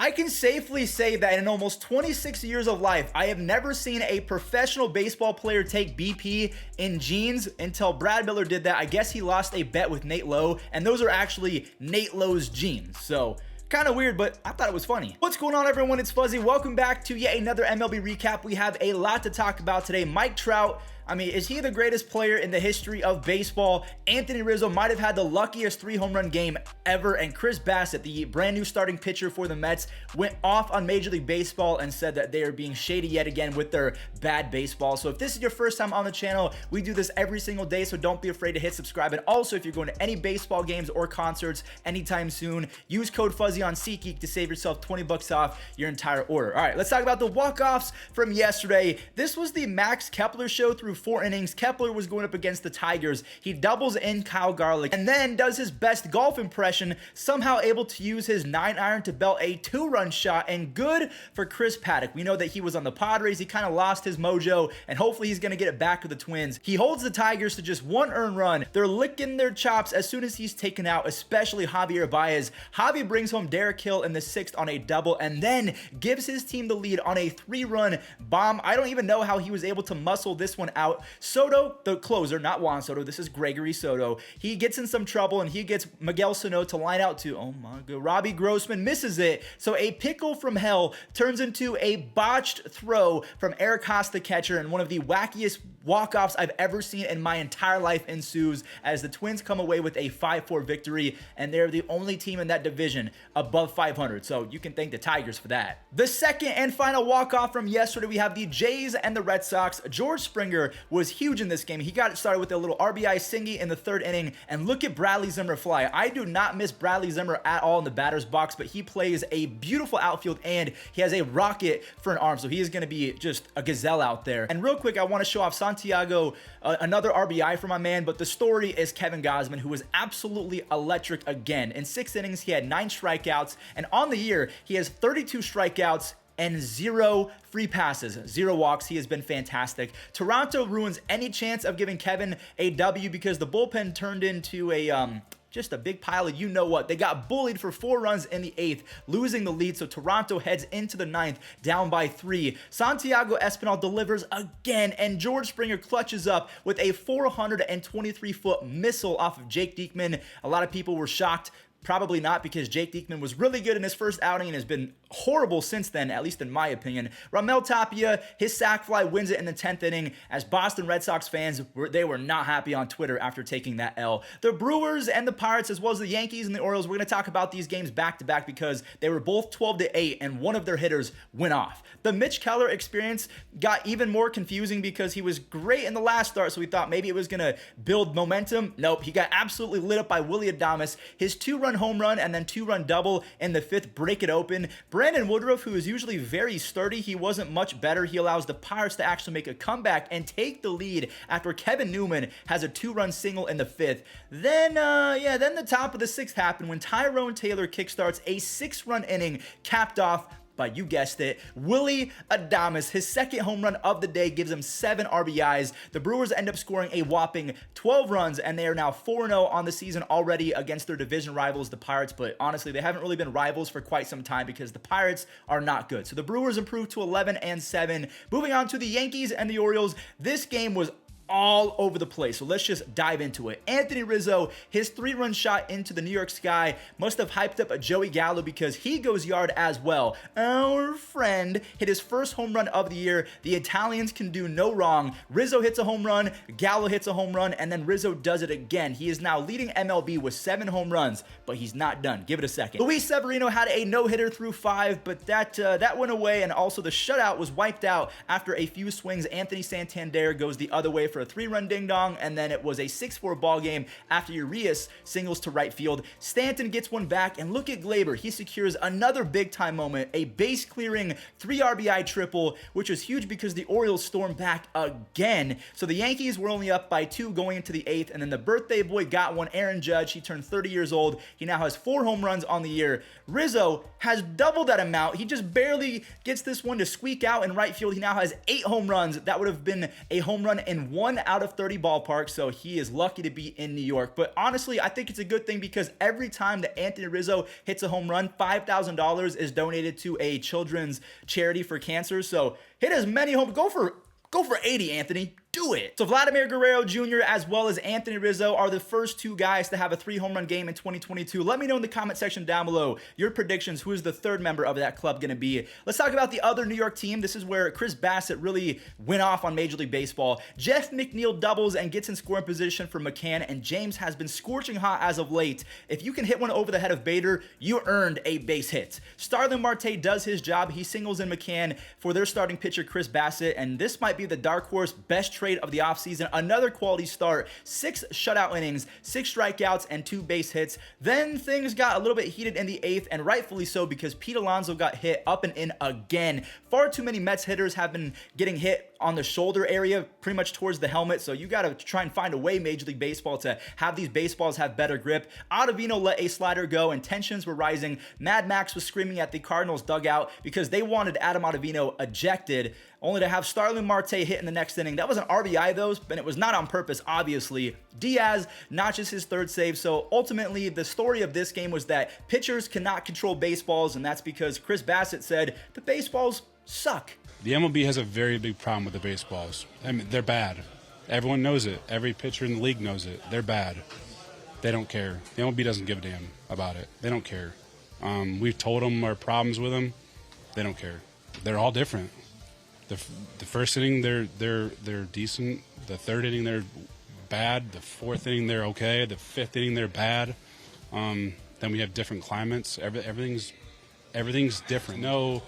I can safely say that in almost 26 years of life, I have never seen a professional baseball player take BP in jeans until Brad Miller did that. I guess he lost a bet with Nate Lowe, and those are actually Nate Lowe's jeans. So kind of weird, but I thought it was funny. What's going on, everyone? It's Fuzzy. Welcome back to yet another MLB recap. We have a lot to talk about today. Mike Trout, I mean, is he the greatest player in the history of baseball? Anthony Rizzo might have had the luckiest 3-home run game ever, and Chris Bassitt, the brand new starting pitcher for the Mets, went off on Major League Baseball and said that they are being shady yet again with their bad baseball. So if this is your first time on the channel, we do this every single day, so don't be afraid to hit subscribe. And also, if you're going to any baseball games or concerts anytime soon, use code Fuzzy on SeatGeek to save yourself 20 bucks off your entire order. All right, let's talk about the walk-offs from yesterday. This was the Max Kepler show through 4 innings. Kepler was going up against the Tigers. He doubles in Kyle Garlick and then does his best golf impression, somehow able to use his 9-iron to belt a 2-run shot, and good for Chris Paddock. We know that he was on the Padres. He kind of lost his mojo, and hopefully he's going to get it back with the Twins. He holds the Tigers to just 1 earned run. They're licking their chops as soon as he's taken out, especially Javier Baez. Javi brings home Derek Hill in the 6th on a double and then gives his team the lead on a 3-run bomb. I don't even know how he was able to muscle this one out. Soto, the closer, not Juan Soto, this is Gregory Soto. He gets in some trouble and he gets Miguel Sano to line out to, oh my god, Robbie Grossman misses it. So a pickle from hell turns into a botched throw from Eric Haas, the catcher, and one of the wackiest walk-offs I've ever seen in my entire life ensues as the Twins come away with a 5-4 victory, and they're the only team in that division above 500. So you can thank the Tigers for that. The second and final walk-off from yesterday, we have the Jays and the Red Sox. George Springer was huge in this game. He got started with a little RBI singy in the 3rd inning, and look at Bradley Zimmer fly. I do not miss Bradley Zimmer at all in the batter's box, but he plays a beautiful outfield and he has a rocket for an arm, so he is going to be just a gazelle out there. And real quick, I want to show off Santiago, another RBI for my man, but the story is Kevin Gausman, who was absolutely electric again. In 6 innings, he had 9 strikeouts, and on the year, he has 32 strikeouts and 0 free passes, 0 walks. He has been fantastic. Toronto ruins any chance of giving Kevin a W because the bullpen turned into a just a big pile of you know what. They got bullied for 4 runs in the 8th, losing the lead, so Toronto heads into the 9th down by 3. Santiago Espinal delivers again, and George Springer clutches up with a 423-foot missile off of Jake Diekman. A lot of people were shocked. Probably not, because Jake Diekman was really good in his first outing and has been horrible since then, at least in my opinion. Ramel Tapia, his sac fly wins it in the 10th inning, as Boston Red Sox fans, they were not happy on Twitter after taking that L. The Brewers and the Pirates, as well as the Yankees and the Orioles, we're going to talk about these games back-to-back because they were both 12-8 and one of their hitters went off. The Mitch Keller experience got even more confusing because he was great in the last start, so we thought maybe it was going to build momentum. Nope, he got absolutely lit up by Willy Adames. His 2-run home run and then 2-run double in the 5th break it open. Brandon Woodruff, who is usually very sturdy, he wasn't much better. He allows the Pirates to actually make a comeback and take the lead after Kevin Newman has a 2-run single in the 5th. Then the top of the 6th happened when Tyrone Taylor kickstarts a 6-run inning capped off by, you guessed it, Willy Adames. His 2nd home run of the day gives him 7 RBIs. The Brewers end up scoring a whopping 12 runs, and they are now 4-0 on the season already against their division rivals, the Pirates. But honestly, they haven't really been rivals for quite some time because the Pirates are not good. So the Brewers improved to 11-7. Moving on to the Yankees and the Orioles, this game was all over the place, so let's just dive into it. Anthony Rizzo, his 3-run shot into the New York sky must have hyped up a Joey Gallo because he goes yard as well. Our friend hit his first home run of the year. The Italians can do no wrong. Rizzo hits a home run, Gallo hits a home run, and then Rizzo does it again. He is now leading MLB with 7 home runs, but he's not done. Give it a second. Luis Severino had a no-hitter through 5, but that went away, and also the shutout was wiped out after a few swings. Anthony Santander goes the other way for a 3-run ding-dong, and then it was a 6-4 ball game after Urias singles to right field. Stanton gets one back, and look at Glaber. He secures another big-time moment, a base-clearing 3 RBI triple, which was huge because the Orioles stormed back again. So the Yankees were only up by 2 going into the 8th, and then the birthday boy got one, Aaron Judge. He turned 30 years old. He now has 4 home runs on the year. Rizzo has double that amount. He just barely gets this one to squeak out in right field. He now has 8 home runs. That would have been a home run in 1 1 out of 30 ballparks, so he is lucky to be in New York. But honestly, I think it's a good thing because every time that Anthony Rizzo hits a home run, $5,000 is donated to a children's charity for cancer. So hit as many home, go for 80, Anthony. Do it. So Vladimir Guerrero Jr. as well as Anthony Rizzo are the first two guys to have a 3 home run game in 2022. Let me know in the comment section down below your predictions. Who is the third member of that club going to be? Let's talk about the other New York team. This is where Chris Bassitt really went off on Major League Baseball. Jeff McNeil doubles and gets in scoring position for McCann, and James has been scorching hot as of late. If you can hit one over the head of Bader, you earned a base hit. Starling Marte does his job. He singles in McCann for their starting pitcher, Chris Bassitt, and this might be the dark horse best trade of the offseason. Another quality start, 6 shutout innings, 6 strikeouts, and 2 base hits. Then things got a little bit heated in the 8th, and rightfully so because Pete Alonso got hit up and in again. Far too many Mets hitters have been getting hit on the shoulder area, pretty much towards the helmet, so you got to try and find a way, Major League Baseball, to have these baseballs have better grip. Ottavino let a slider go, and tensions were rising. Mad Max was screaming at the Cardinals dugout because they wanted Adam Ottavino ejected, only to have Starling Marte hit in the next inning. That was an RBI though, and it was not on purpose, obviously. Diaz notches his 3rd save, so ultimately the story of this game was that pitchers cannot control baseballs, and that's because Chris Bassitt said the baseballs suck. The MLB has a very big problem with the baseballs. I mean, they're bad. Everyone knows it. Every pitcher in the league knows it. They're bad. They don't care. The MLB doesn't give a damn about it. They don't care. We've told them our problems with them. They don't care. They're all different. The first inning they're decent. The 3rd inning they're bad. The 4th inning they're okay. The 5th inning they're bad. Then we have different climates. Everything's different. No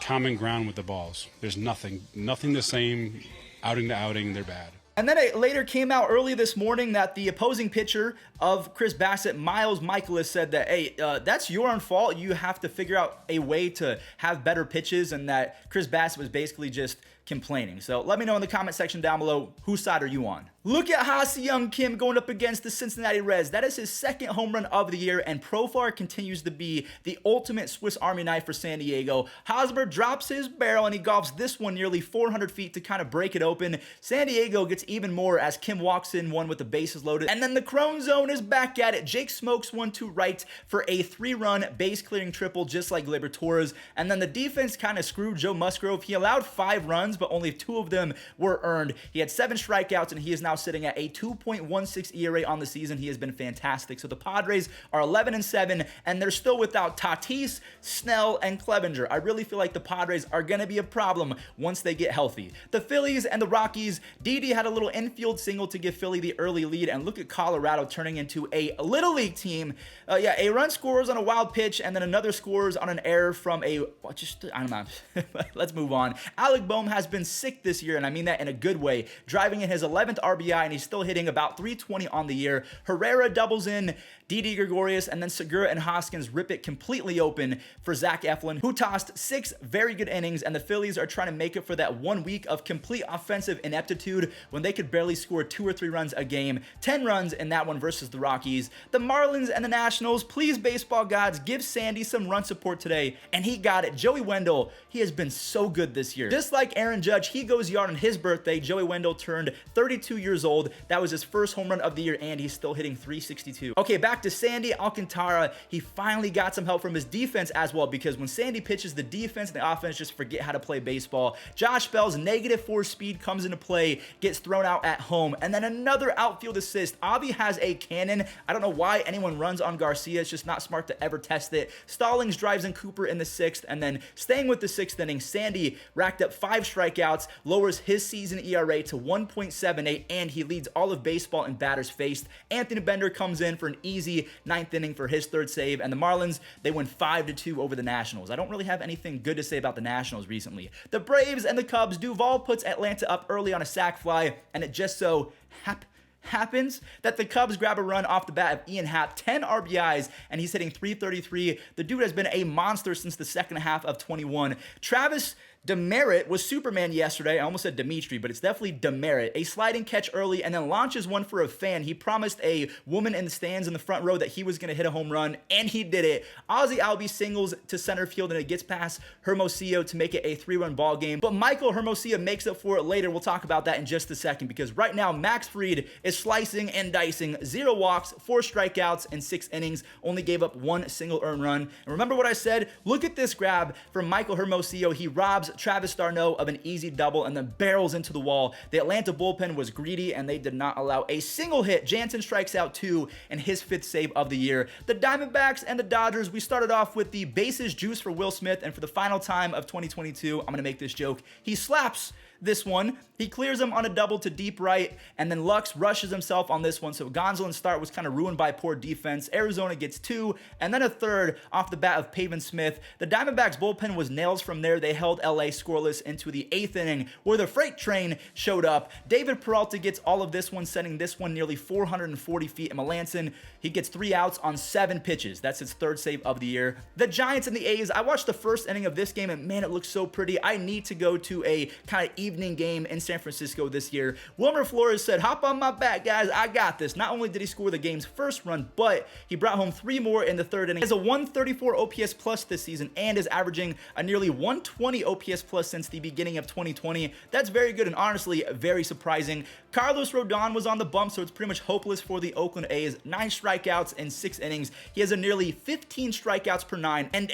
common ground with the balls. There's nothing the same. Outing to outing, they're bad. And then it later came out early this morning that the opposing pitcher of Chris Bassitt, Miles Michaelis, said that, hey, that's your own fault. You have to figure out a way to have better pitches, and that Chris Bassitt was basically just complaining. So let me know in the comment section down below, whose side are you on? Look at Ha-Seong Kim going up against the Cincinnati Reds. That is his 2nd home run of the year, and Profar continues to be the ultimate Swiss Army knife for San Diego. Hosmer drops his barrel, and he golfs this one nearly 400 feet to kind of break it open. San Diego gets even more as Kim walks in one with the bases loaded, and then the Crone Zone is back at it. Jake smokes one to right for a 3-run base-clearing triple, just like Gleyber Torres, and then the defense kind of screwed Joe Musgrove. He allowed 5 runs, but only 2 of them were earned. He had 7 strikeouts, and he is now sitting at a 2.16 ERA on the season. He has been fantastic. So the Padres are 11-7, and they're still without Tatis, Snell, and Clevenger. I really feel like the Padres are going to be a problem once they get healthy. The Phillies and the Rockies, Didi had a little infield single to give Philly the early lead, and look at Colorado turning into a Little League team. A run scores on a wild pitch, and then another scores on an error from I don't know. Let's move on. Alec Boehm has been sick this year, and I mean that in a good way, driving in his 11th RBI, and he's still hitting about 320 on the year. Herrera doubles in Didi Gregorius, and then Segura and Hoskins rip it completely open for Zach Eflin, who tossed 6 very good innings, and the Phillies are trying to make it for that 1 week of complete offensive ineptitude when they could barely score 2 or 3 runs a game. 10 runs in that one versus the Rockies. The Marlins and the Nationals, please baseball gods, give Sandy some run support today, and he got it. Joey Wendell, he has been so good this year. Just like Aaron Judge, he goes yard on his birthday. Joey Wendell turned 32 years old. That was his first home run of the year, and he's still hitting .362. Okay, back to Sandy Alcantara. He finally got some help from his defense as well, because when Sandy pitches, the defense and the offense just forget how to play baseball. Josh Bell's -4 speed comes into play, gets thrown out at home, and then another outfield assist. Avi has a cannon. I don't know why anyone runs on Garcia. It's just not smart to ever test it. Stallings drives in Cooper in the 6th, and then staying with the 6th inning, Sandy racked up 5 strikeouts, lowers his season ERA to 1.78, and he leads all of baseball in batters faced. Anthony Bender comes in for an easy 9th inning for his 3rd save, and the Marlins, they win 5-2 over the Nationals. I don't really have anything good to say about the Nationals recently. The Braves and the Cubs, Duvall puts Atlanta up early on a sac fly, and it just so happens that the Cubs grab a run off the bat of Ian Happ, 10 RBIs, and he's hitting .333. The dude has been a monster since the second half of 21. Travis Demerit was Superman yesterday. I almost said Dimitri, but it's definitely Demerit. A sliding catch early and then launches one for a fan. He promised a woman in the stands in the front row that he was going to hit a home run, and he did it. Ozzie Albies singles to center field, and it gets past Hermosillo to make it a 3-run ball game. But Michael Hermosillo makes up for it later. We'll talk about that in just a second, because right now Max Fried is slicing and dicing. 0 walks, 4 strikeouts in 6 innings. Only gave up 1 single earned run. And remember what I said? Look at this grab from Michael Hermosillo. He robs Travis d'Arnaud of an easy double and then barrels into the wall. The Atlanta bullpen was greedy, and they did not allow a single hit. Jansen strikes out 2 in his 5th save of the year. The Diamondbacks and the Dodgers, we started off with the bases juice for Will Smith, and for the final time of 2022, I'm going to make this joke. He slaps this one. He clears him on a double to deep right, and then Lux rushes himself on this one. So Gonzolin's start was kind of ruined by poor defense. Arizona gets 2, and then a third off the bat of Pavin Smith. The Diamondbacks bullpen was nails from there. They held LA scoreless into the 8th inning, where the freight train showed up. David Peralta gets all of this one, sending this one nearly 440 feet. And Melanson, he gets 3 outs on 7 pitches. That's his 3rd save of the year. The Giants and the A's, I watched the first inning of this game, and man, it looks so pretty. I need to go to a kind of evening game in San Francisco this year. Wilmer Flores said, "Hop on my back, guys. I got this." Not only did he score the game's first run, but he brought home 3 more in the 3rd inning. He has a 134 OPS plus this season and is averaging a nearly 120 OPS plus since the beginning of 2020. That's very good and honestly very surprising. Carlos Rodon was on the bump, so it's pretty much hopeless for the Oakland A's. 9 strikeouts in 6 innings. He has a nearly 15 strikeouts per 9 and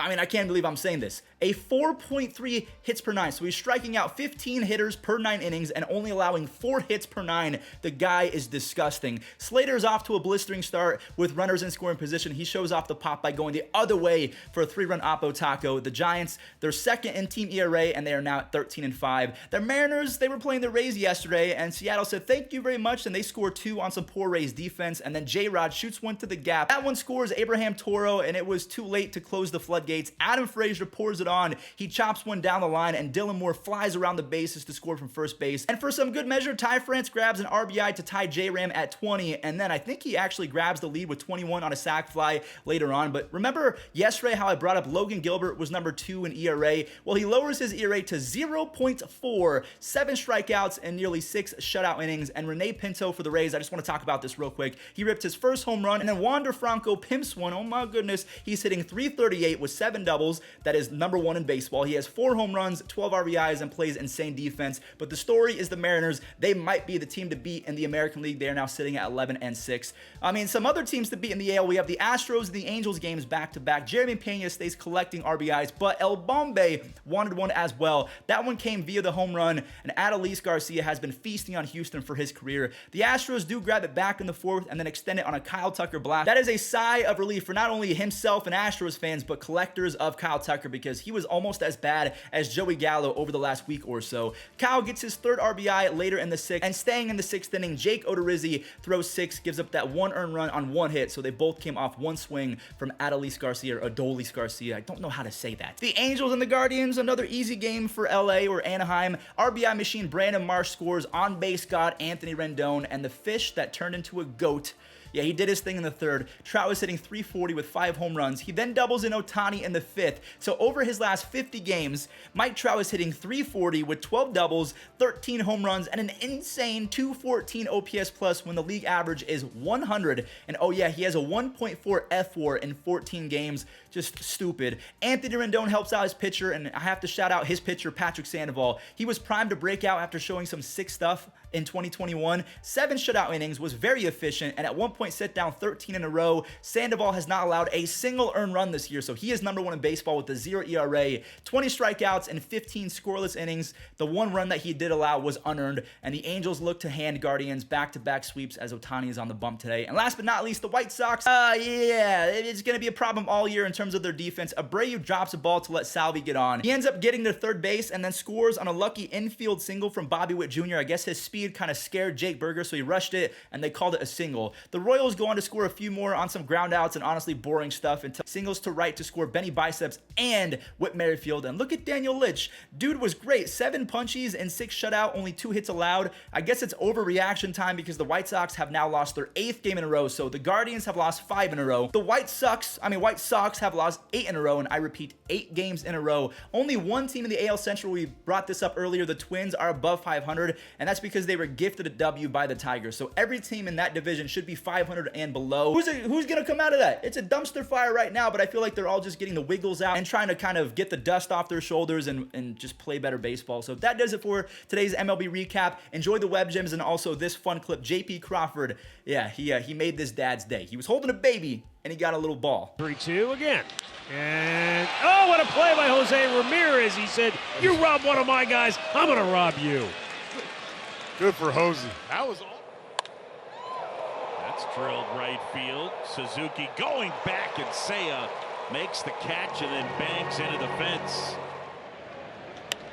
I can't believe I'm saying this, a 4.3 hits per 9. So he's striking out 15 hitters per 9 innings and only allowing 4 hits per 9. The guy is disgusting. Slater's off to a blistering start with runners in scoring position. He shows off the pop by going the other way for a 3-run Oppo Taco. The Giants, they're 2nd in team ERA, and they are now at 13-5. The Mariners, they were playing the Rays yesterday, and Seattle said thank you very much, and they score 2 on some poor Rays defense, and then J-Rod shoots one to the gap. That one scores Abraham Toro, and it was too late to close the floodgates. Adam Frazier pours it on. He chops one down the line, and Dylan Moore flies around the bases to score from first base. And for some good measure, Ty France grabs an RBI to tie J-Ram at 20, and then I think he actually grabs the lead with 21 on a sac fly later on. But remember yesterday how I brought up Logan Gilbert was number 2 in ERA? Well, he lowers his ERA to 0.4, 7 strikeouts and nearly 6 shutout innings. And Rene Pinto for the Rays, I just want to talk about this real quick. He ripped his first home run, and then Wander Franco pimps one. Oh my goodness. He's hitting .338 with 7 doubles. That is number 1 in baseball. He has 4 home runs, 12 RBIs, and plays insane defense. But the story is the Mariners. They might be the team to beat in the American League. They are now sitting at 11-6. I mean, some other teams to beat in the AL, we have the Astros and the Angels games back-to-back. Jeremy Pena stays collecting RBIs, but El Bombe wanted one as well. That one came via the home run, and Adolis Garcia has been feasting on Houston for his career. The Astros do grab it back in the 4th and then extend it on a Kyle Tucker blast. That is a sigh of relief for not only himself and Astros fans, but collectors of Kyle Tucker, because he was almost as bad as Joey Gallo over the last week or so. Kyle gets his 3rd RBI later in the 6th, and staying in the 6th inning, Jake Odorizzi throws 6, gives up that 1 earned run on 1 hit, so they both came off 1 swing from Adolis Garcia, or Adolis Garcia. I don't know how to say that. The Angels and the Guardians, another easy game for LA or Anaheim. RBI machine Brandon Marsh scores, on base god Anthony Rendon, and the fish that turned into a goat. Yeah, he did his thing in the 3rd. Trout was hitting .340 with 5 home runs. He then doubles in Ohtani in the 5th. So over his last 50 games, Mike Trout is hitting .340 with 12 doubles, 13 home runs, and an insane .214 OPS plus when the league average is 100. And oh yeah, he has a 1.4 F4 in 14 games. Just stupid. Anthony Rendon helps out his pitcher, and I have to shout out his pitcher, Patrick Sandoval. He was primed to break out after showing some sick stuff in 2021. 7 shutout innings, was very efficient, and at one point set down 13 in a row. Sandoval has not allowed a single earned run this year, so he is number 1 in baseball with a 0 ERA, 20 strikeouts, and 15 scoreless innings. The 1 run that he did allow was unearned, and the Angels look to hand Guardians back-to-back sweeps as Ohtani is on the bump today. And last but not least, the White Sox. Yeah, it's going to be a problem all year in terms terms of their defense. Abreu drops a ball to let Salvi get on. He ends up getting to third base and then scores on a lucky infield single from Bobby Witt Jr. I guess his speed kind of scared Jake Berger, so he rushed it, and they called it a single. The Royals go on to score a few more on some ground outs and honestly boring stuff until singles to right to score Benny Biceps and Whit Merrifield. And look at Daniel Litch. Dude was great. 7 punchies and 6 shutout, only 2 hits allowed. I guess it's overreaction time because the White Sox have now lost their 8th game in a row, so the Guardians have lost 5 in a row. The White Sox have lost 8 in a row, and I repeat, 8 games in a row. Only one team in the AL Central, we brought this up earlier, the Twins, are above 500, and that's because they were gifted a W by the Tigers. So every team in that division should be 500 and below. Who's gonna come out of that? It's a dumpster fire right now, but I feel like they're all just getting the wiggles out and trying to kind of get the dust off their shoulders and just play better baseball. So that does it for today's MLB recap. Enjoy the web gems and also this fun clip. JP Crawford, yeah, he made this dad's day. He was holding a baby and he got a little ball. 3-2 again. And, oh, what a play by Jose Ramirez. He said, you rob one of my guys, I'm going to rob you. Good for Jose. That was all. That's drilled right field. Suzuki going back, and Seiya makes the catch and then bangs into the fence.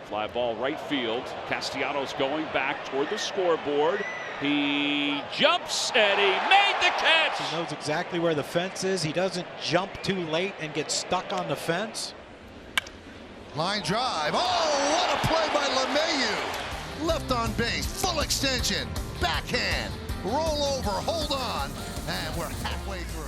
Fly ball right field. Castellanos going back toward the scoreboard. He jumps and he made the catch. He knows exactly where the fence is. He doesn't jump too late and get stuck on the fence. Line drive. Oh, what a play by LeMahieu. Left on base, full extension, backhand, roll over, hold on, and we're halfway through.